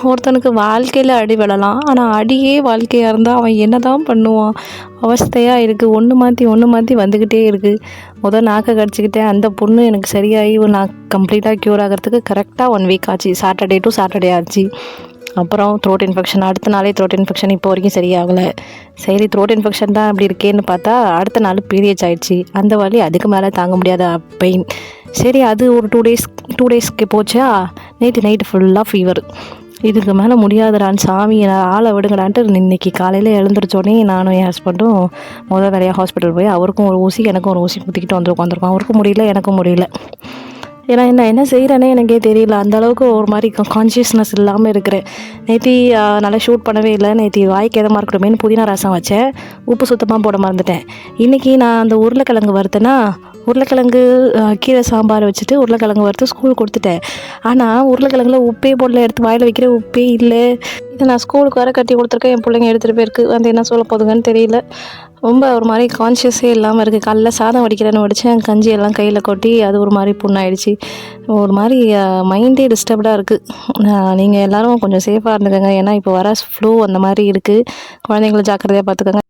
ஒருத்தனுக்கு வாழ்க்கையில் அடி விழலாம், ஆனால் அடியே வாழ்க்கையாக இருந்தால் அவன் என்ன தான் பண்ணுவான்? அவஸ்தையாக இருக்குது. ஒன்று மாற்றி வந்துக்கிட்டே இருக்குது. நாக்கை கடிச்சிக்கிட்டேன். அந்த பொண்ணு எனக்கு சரியாகி நான் கம்ப்ளீட்டாக க்யூர் ஆகிறதுக்கு கரெக்டாக 1 வீக் ஆச்சு. சாட்டர்டே டு சாட்டர்டே ஆச்சு. அப்புறம் த்ரோட் இன்ஃபெக்ஷன், அடுத்த நாளே த்ரோட் இன்ஃபெக்ஷன். இப்போ வரைக்கும் சரியாகலை. சரி, த்ரோட் இன்ஃபெக்ஷன் தான் அப்படி இருக்கேன்னு பார்த்தா அடுத்த நாள் பீரியட்ஸ் ஆகிடுச்சு. அந்த வலி அதுக்கு மேலே தாங்க முடியாத பெயின். சரி, அது ஒரு 2 டேஸ்க்கு போச்சா. நேற்று நைட்டு ஃபுல்லாக ஃபீவர். இதுக்கு மேலே முடியாதுடான்னு சாமி ஆளை விடுங்கடான்ட்டு இன்றைக்கி காலையில் எழுந்திரிச்சோடனே நானும் என் ஹஸ்பண்டும் வேலையாக ஹாஸ்பிட்டல் போய் அவருக்கும் ஒரு ஊசி எனக்கும் ஒரு ஊசி குத்திக்கிட்டு உட்காந்துருக்கோம். அவருக்கும் முடியல, எனக்கும் முடியல. ஏன்னா என்ன செய்கிறேனே எனக்கே தெரியல. அந்தளவுக்கு ஒரு மாதிரி கான்ஷியஸ்னஸ் இல்லாமல் இருக்கிறேன். நேற்று நல்லா ஷூட் பண்ணவே இல்லை. நேற்று வாய்க்கு எதமாக இருக்கணுமேனு புதினா ரசம் வச்சேன். உப்பு சுத்தமாக போட மறந்துட்டேன். இன்றைக்கி நான் அந்த உருளைக்கிழங்கு வறுத்தேன்னா, உருளைக்கிழங்கு கீரை சாம்பார் வச்சுட்டு உருளைக்கிழங்கு வறுத்து ஸ்கூலுக்கு கொடுத்துட்டேன். ஆனால் உருளைக்கிழங்குல உப்பே போடல. எடுத்து வாயில் வைக்கிற உப்பே இல்லை. இதை நான் ஸ்கூலுக்கு வர கட்டி கொடுத்துருக்கேன். என் பிள்ளைங்க எடுத்துகிட்டு போயிருக்கு. வந்து என்ன சொல்ல போதுங்கன்னு தெரியல. ரொம்ப ஒரு மாதிரி கான்ஷியஸே இல்லாமல் இருக்குது. காலைல சாதம் வடிக்கிறேன்னு வடித்தேன். கஞ்சி எல்லாம் கையில் கொட்டி அது ஒரு மாதிரி புண்ணாயிடுச்சு. ஒரு மாதிரி மைண்டே டிஸ்டர்ப்டாக இருக்குது. நீங்கள் எல்லோரும் கொஞ்சம் சேஃபாக இருந்துக்கோங்க. ஏன்னா இப்போ வர ஃப்ளூ அந்த மாதிரி இருக்குது. குழந்தைங்கள ஜாக்கிரதையாக பார்த்துக்கோங்க.